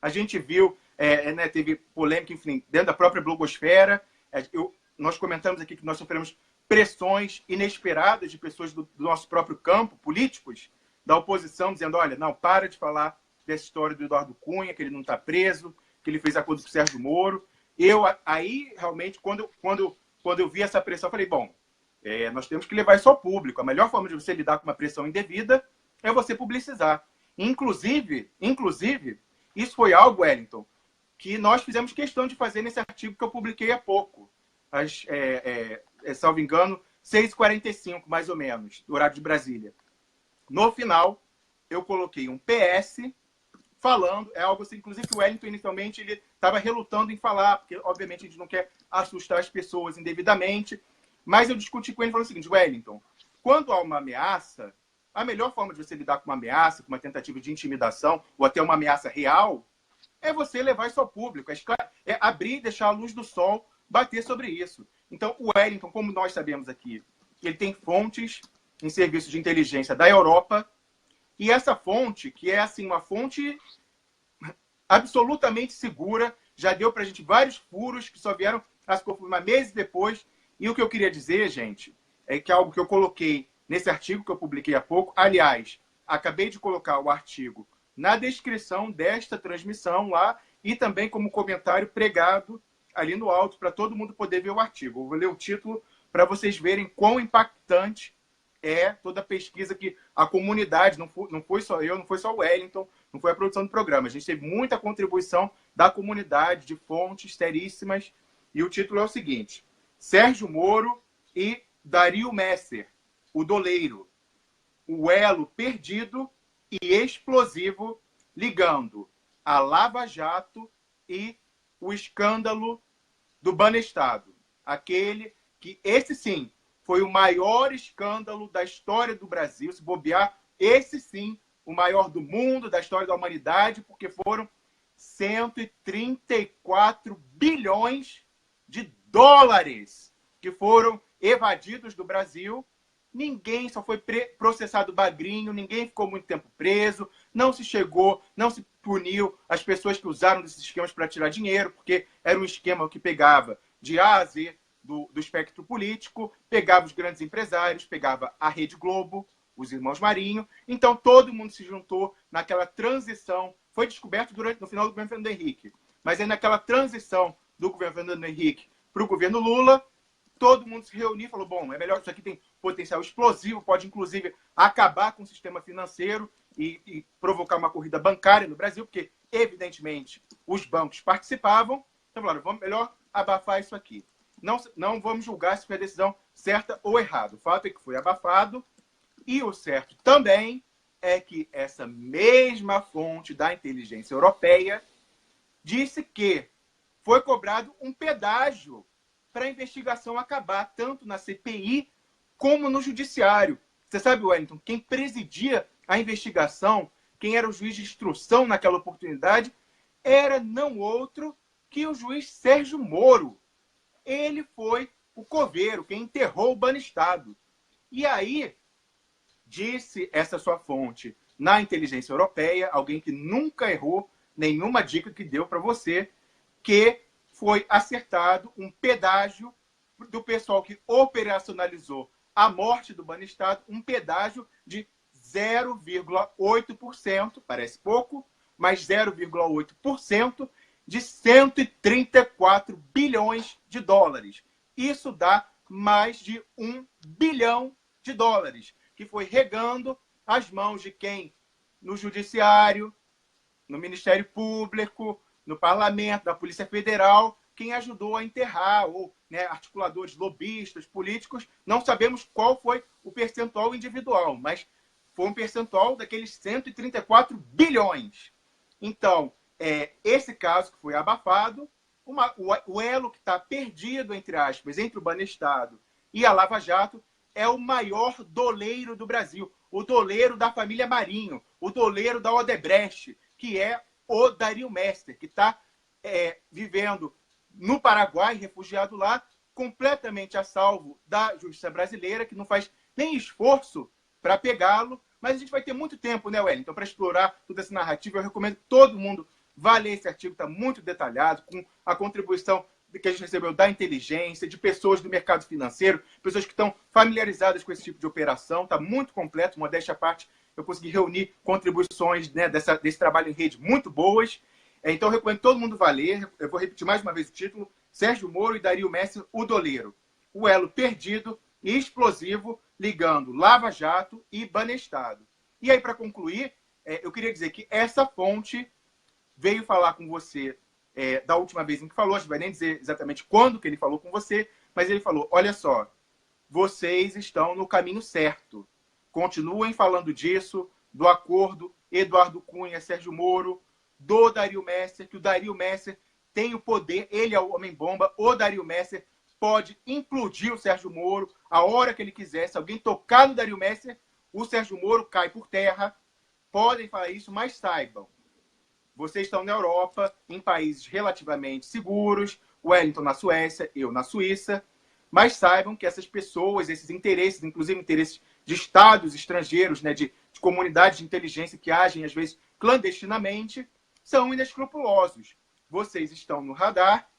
A gente viu, né, teve polêmica, enfim, dentro da própria blogosfera. Nós comentamos aqui que nós sofremos pressões inesperadas de pessoas do nosso próprio campo, políticos, da oposição, dizendo, olha, não, para de falar dessa história do Eduardo Cunha, que ele não está preso, que ele fez acordo com o Sérgio Moro. Aí, realmente, quando eu vi essa pressão, eu falei, bom, nós temos que levar isso ao público. A melhor forma de você lidar com uma pressão indevida é você publicizar. Inclusive, isso foi algo, Wellington, que nós fizemos questão de fazer nesse artigo que eu publiquei há pouco. Salvo engano, 6h45, mais ou menos, do horário de Brasília. No final, eu coloquei um PS falando, algo assim, inclusive o Wellington inicialmente ele estava relutando em falar, porque obviamente a gente não quer assustar as pessoas indevidamente, mas eu discuti com ele falando o seguinte, Wellington, quando há uma ameaça, a melhor forma de você lidar com uma ameaça, com uma tentativa de intimidação, ou até uma ameaça real, é você levar isso ao público, é abrir e deixar a luz do sol bater sobre isso. Então, o Wellington, como nós sabemos aqui, ele tem fontes em serviços de inteligência da Europa, e essa fonte, que é assim uma fonte absolutamente segura, já deu para a gente vários furos que só vieram a se confirmar meses depois. E o que eu queria dizer, gente, é que algo que eu coloquei nesse artigo que eu publiquei há pouco, aliás, acabei de colocar o artigo na descrição desta transmissão lá e também como comentário pregado ali no alto para todo mundo poder ver o artigo. Eu vou ler o título para vocês verem quão impactante é toda a pesquisa que a comunidade, não foi só eu, não foi só o Wellington, não foi a produção do programa. A gente teve muita contribuição da comunidade, de fontes seríssimas. E o título é o seguinte, Sérgio Moro e Dario Messer, o doleiro, o elo perdido e explosivo ligando a Lava Jato e o escândalo do Banestado. Aquele que, esse sim, foi o maior escândalo da história do Brasil. Se bobear, esse sim, o maior do mundo, da história da humanidade, porque foram 134 bilhões de dólares que foram evadidos do Brasil. Ninguém, só foi processado bagrinho, ninguém ficou muito tempo preso, não se puniu as pessoas que usaram desses esquemas para tirar dinheiro, porque era um esquema que pegava de A a Z do espectro político, pegava os grandes empresários, pegava a Rede Globo, os irmãos Marinho. Então, todo mundo se juntou naquela transição. Foi descoberto no final do governo Fernando Henrique. Mas é naquela transição do governo Fernando Henrique para o governo Lula, todo mundo se reuniu e falou, bom, é melhor, isso aqui tem potencial explosivo, pode inclusive acabar com o sistema financeiro e provocar uma corrida bancária no Brasil, porque, evidentemente, os bancos participavam. Então, falaram, melhor abafar isso aqui. Não vamos julgar se foi a decisão certa ou errada. O fato é que foi abafado. E o certo também é que essa mesma fonte da inteligência europeia disse que foi cobrado um pedágio para a investigação acabar, tanto na CPI como no judiciário. Você sabe, Wellington, quem presidia a investigação, quem era o juiz de instrução naquela oportunidade, era não outro que o juiz Sérgio Moro. Ele foi o coveiro, quem enterrou o Banestado. E aí, disse essa sua fonte na inteligência europeia, alguém que nunca errou nenhuma dica que deu para você, que foi acertado um pedágio do pessoal que operacionalizou a morte do Banestado, um pedágio de 0,8%, parece pouco, mas 0,8% de 134 bilhões de dólares. Isso dá mais de 1 bilhão de dólares, que foi regando as mãos de quem? No judiciário, no Ministério Público, no Parlamento, da Polícia Federal, quem ajudou a enterrar, ou articuladores, lobistas, políticos. Não sabemos qual foi o percentual individual, mas foi um percentual daqueles 134 bilhões. Então, esse caso que foi abafado, o elo que está perdido, entre aspas, entre o Banestado e a Lava Jato, é o maior doleiro do Brasil, o doleiro da família Marinho, o doleiro da Odebrecht, que é o Dario Messer, que está vivendo no Paraguai, refugiado lá, completamente a salvo da justiça brasileira, que não faz nem esforço para pegá-lo. Mas a gente vai ter muito tempo, né, Wellington, para explorar toda essa narrativa. Eu recomendo que todo mundo Vá ler esse artigo, está muito detalhado, com a contribuição que a gente recebeu da inteligência, de pessoas do mercado financeiro, pessoas que estão familiarizadas com esse tipo de operação. Está muito completo, modéstia à parte. Eu consegui reunir contribuições, né, desse trabalho em rede muito boas. Então, eu recomendo todo mundo vá ler. Eu vou repetir mais uma vez o título. Sérgio Moro e Dario Messer, o doleiro. O elo perdido e explosivo ligando Lava Jato e Banestado. E aí, para concluir, eu queria dizer que essa fonte veio falar com você da última vez em que falou, a gente vai nem dizer exatamente quando que ele falou com você, mas ele falou, olha só, vocês estão no caminho certo. Continuem falando disso, do acordo Eduardo Cunha, Sérgio Moro, do Dario Messer, que o Dario Messer tem o poder, ele é o homem-bomba, o Dario Messer pode implodir o Sérgio Moro a hora que ele quiser. Se alguém tocar no Dario Messer, o Sérgio Moro cai por terra. Podem falar isso, mas saibam, vocês estão na Europa, em países relativamente seguros, Wellington na Suécia, eu na Suíça, mas saibam que essas pessoas, esses interesses, inclusive interesses de estados estrangeiros, né, de comunidades de inteligência que agem, às vezes, clandestinamente, são inescrupulosos. Vocês estão no radar,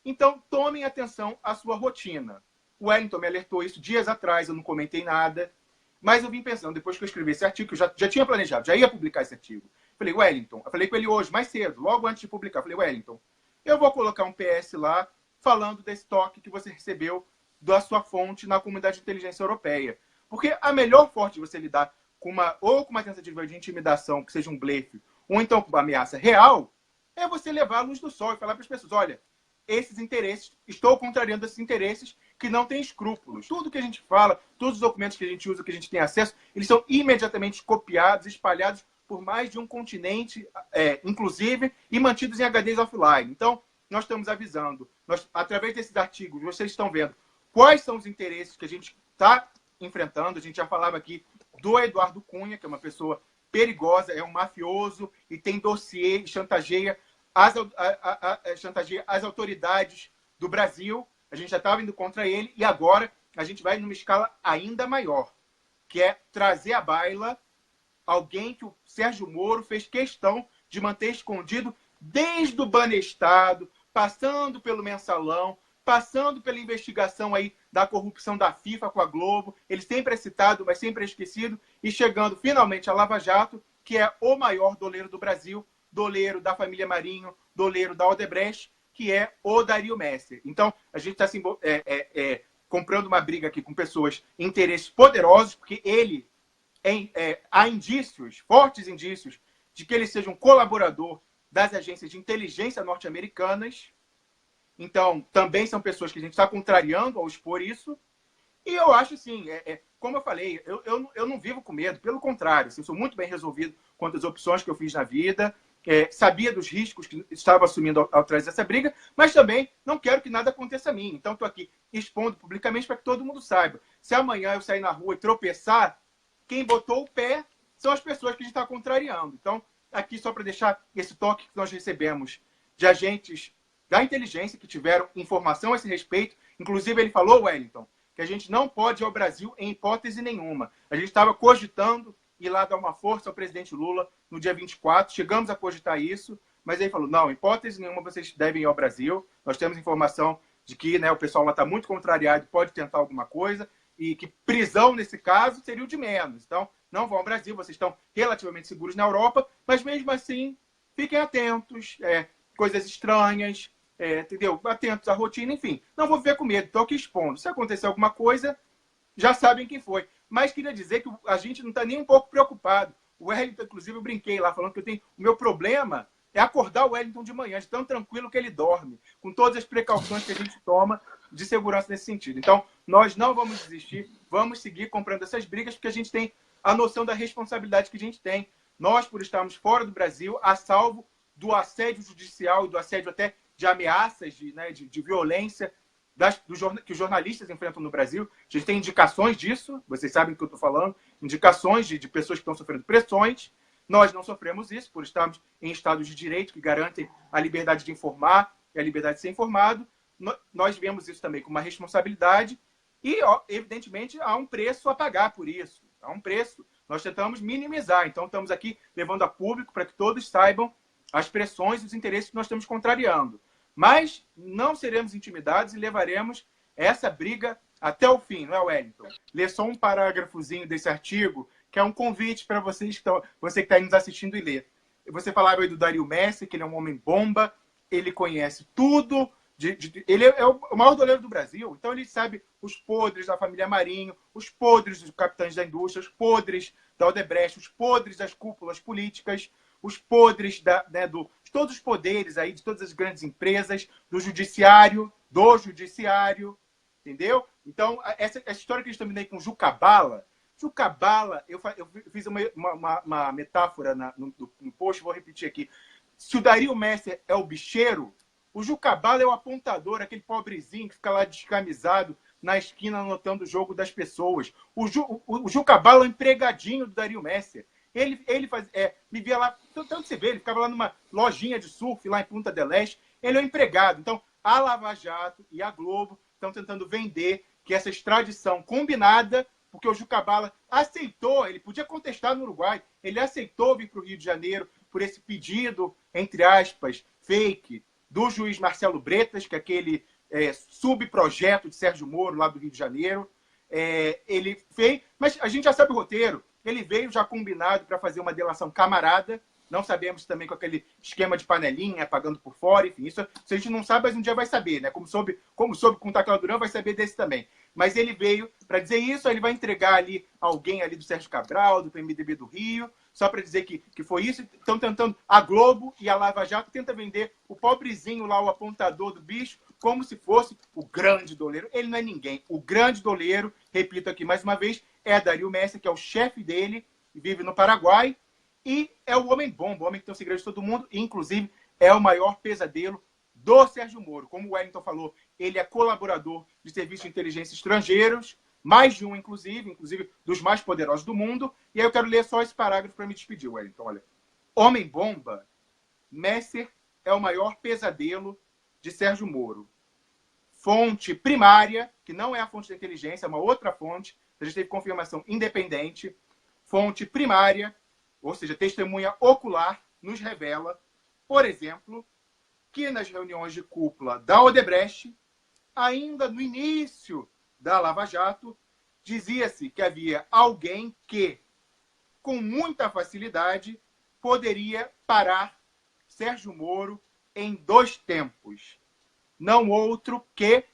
então tomem atenção à sua rotina. O Wellington me alertou isso dias atrás, eu não comentei nada, mas eu vim pensando, depois que eu escrevi esse artigo, eu já tinha planejado, já ia publicar esse artigo. Falei, Wellington, eu falei com ele hoje, mais cedo, logo antes de publicar. Falei, Wellington, eu vou colocar um PS lá falando desse toque que você recebeu da sua fonte na comunidade de inteligência europeia. Porque a melhor forma de você lidar com uma tentativa de intimidação, que seja um blefe, ou então com uma ameaça real, é você levar a luz do sol e falar para as pessoas, olha, esses interesses, estou contrariando esses interesses que não têm escrúpulos. Tudo que a gente fala, todos os documentos que a gente usa, que a gente tem acesso, eles são imediatamente copiados, espalhados por mais de um continente, inclusive, e mantidos em HDs offline. Então, nós estamos avisando, através desses artigos, vocês estão vendo quais são os interesses que a gente está enfrentando. A gente já falava aqui do Eduardo Cunha, que é uma pessoa perigosa, é um mafioso e tem dossiê e chantageia as autoridades do Brasil. A gente já estava indo contra ele e agora a gente vai numa escala ainda maior, que é trazer à baila alguém que o Sérgio Moro fez questão de manter escondido desde o Banestado, passando pelo Mensalão, passando pela investigação aí da corrupção da FIFA com a Globo. Ele sempre é citado, mas sempre é esquecido, e chegando finalmente a Lava Jato, que é o maior doleiro do Brasil, doleiro da família Marinho, doleiro da Odebrecht, que é o Dario Messer. Então, a gente está comprando uma briga aqui com pessoas, interesses poderosos, porque ele há indícios, fortes indícios, de que ele seja um colaborador das agências de inteligência norte-americanas. Então, também são pessoas que a gente está contrariando ao expor isso. E eu acho assim, como eu falei, eu não vivo com medo, pelo contrário, assim, sou muito bem resolvido quanto às opções que eu fiz na vida, sabia dos riscos que estava assumindo ao trazer essa briga, mas também não quero que nada aconteça a mim. Então, estou aqui expondo publicamente para que todo mundo saiba. Se amanhã eu sair na rua e tropeçar, quem botou o pé são as pessoas que a gente está contrariando. Então, aqui só para deixar esse toque que nós recebemos de agentes da inteligência que tiveram informação a esse respeito. Inclusive, ele falou, Wellington, que a gente não pode ir ao Brasil em hipótese nenhuma. A gente estava cogitando ir lá dar uma força ao presidente Lula no dia 24, chegamos a cogitar isso, mas ele falou, não, em hipótese nenhuma vocês devem ir ao Brasil, nós temos informação de que, né, o pessoal lá está muito contrariado, pode tentar alguma coisa, e que prisão, nesse caso, seria o de menos. Então, não vão ao Brasil, vocês estão relativamente seguros na Europa, mas mesmo assim, fiquem atentos, coisas estranhas, entendeu? Atentos à rotina, enfim. Não vou viver com medo, estou aqui expondo. Se acontecer alguma coisa, já sabem quem foi. Mas queria dizer que a gente não está nem um pouco preocupado. O Wellington, inclusive, eu brinquei lá, falando que o meu problema é acordar o Wellington de manhã, de tão tranquilo que ele dorme, com todas as precauções que a gente toma de segurança nesse sentido. Então, nós não vamos desistir, vamos seguir comprando essas brigas, porque a gente tem a noção da responsabilidade que a gente tem. Nós, por estarmos fora do Brasil, a salvo do assédio judicial e do assédio até de ameaças, de violência que os jornalistas enfrentam no Brasil. A gente tem indicações disso, vocês sabem do que eu estou falando, indicações de pessoas que estão sofrendo pressões. Nós não sofremos isso por estarmos em estados de direito que garantem a liberdade de informar e a liberdade de ser informado. Nós vemos isso também como uma responsabilidade e, evidentemente, há um preço a pagar por isso. Há um preço. Nós tentamos minimizar. Então, estamos aqui levando a público para que todos saibam as pressões e os interesses que nós estamos contrariando. Mas não seremos intimidados e levaremos essa briga até o fim, não é, Wellington? Lê só um parágrafozinho desse artigo, que é um convite para você que está aí nos assistindo e ler. Você falava aí do Dario Messer, que ele é um homem bomba, ele conhece tudo, ele é o maior doleiro do Brasil, então ele sabe os podres da família Marinho, os podres dos capitães da indústria, os podres da Odebrecht, os podres das cúpulas políticas, os podres de todos os poderes aí, de todas as grandes empresas, do judiciário, entendeu? Então, essa história que eles também com Juca Bala, eu fiz uma metáfora no post, vou repetir aqui. Se o Dario Messer é o bicheiro, o Juca Bala é o apontador, aquele pobrezinho que fica lá descamisado na esquina anotando o jogo das pessoas. O Juca Bala é o empregadinho do Dario Messer. Ele me via lá, tanto você vê, ele ficava lá numa lojinha de surf, lá em Punta del Este. Ele é o empregado. Então, a Lava Jato e a Globo estão tentando vender que essa extradição combinada, porque o Juca Bala aceitou, ele podia contestar no Uruguai, ele aceitou vir para o Rio de Janeiro por esse pedido, entre aspas, fake, do juiz Marcelo Bretas, que é aquele subprojeto de Sérgio Moro, lá do Rio de Janeiro. Ele fez, mas a gente já sabe o roteiro. Ele veio já combinado para fazer uma delação camarada. Não sabemos também com aquele esquema de panelinha, pagando por fora, enfim. Isso a gente não sabe, mas um dia vai saber, né? Como soube com o Tacla Duran, vai saber desse também. Mas ele veio para dizer isso, aí ele vai entregar ali alguém ali do Sérgio Cabral, do PMDB do Rio, só para dizer que foi isso. Estão tentando, a Globo e a Lava Jato tenta vender o pobrezinho lá, o apontador do bicho, como se fosse o grande doleiro. Ele não é ninguém. O grande doleiro, repito aqui mais uma vez, é Dario Messer, que é o chefe dele, vive no Paraguai, e é o homem bomba, o homem que tem o segredo de todo mundo, e inclusive é o maior pesadelo do Sérgio Moro. Como o Wellington falou, ele é colaborador de serviços de inteligência estrangeiros, mais de um, inclusive dos mais poderosos do mundo. E aí eu quero ler só esse parágrafo para me despedir, Wellington. Olha, homem bomba, Messer é o maior pesadelo de Sérgio Moro. Fonte primária, que não é a fonte da inteligência, é uma outra fonte, a gente teve confirmação independente. Fonte primária, ou seja, testemunha ocular, nos revela, por exemplo, que nas reuniões de cúpula da Odebrecht, ainda no início da Lava Jato, dizia-se que havia alguém que, com muita facilidade, poderia parar Sérgio Moro em 2 tempos. Não outro que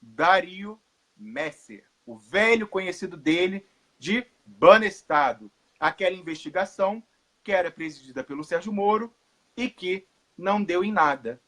Dario Messer, o velho conhecido dele de Banestado. Aquela investigação que era presidida pelo Sérgio Moro e que não deu em nada.